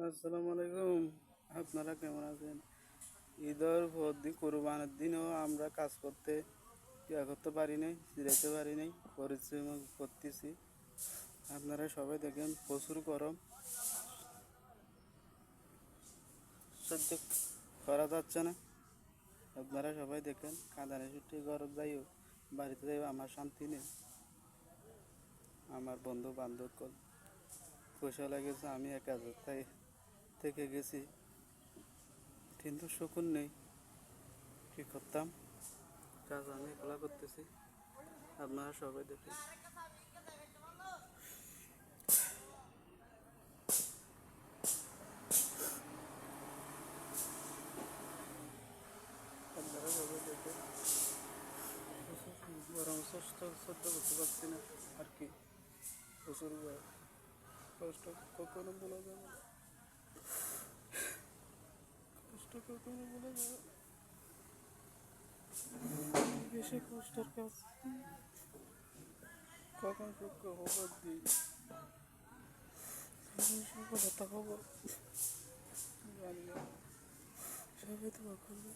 আসসালামু আলাইকুম। আপনারা কেমন আছেন? ঈদের পর দিন কোরবানের দিনও আমরা কাজ করতে পারি নাই, জিরাইতে পারি নাই, পরিশ্রম করতেছি। আপনারা সবাই দেখেন প্রচুর গরম, সহ্য করা যাচ্ছে না। আপনারা সবাই দেখেন কাঁদানে ছুটি গরম যাইও, বাড়িতে যাইও, আমার শান্তি নেই। আমার বন্ধু বান্ধব পয়সা লাগেছে, আমি একা থেকে গেছি, কিন্তু শকুন নেই। কি করতাম, কাজ আমি একলা করতেছি। আপনারা সবাই দেখেন। আপনারা সবাই দেখেন, গরম সহ্য করতে পারছি না আর কি। প্রচুর কষ্ট কখনো বলা যাবে না, কষ্ট কখনো বলা যাবে না। বেশি কষ্টের কাজ কখন সুখ খবর দিই, কখন সফলতা খবর জানি না। সবাই তো করবে।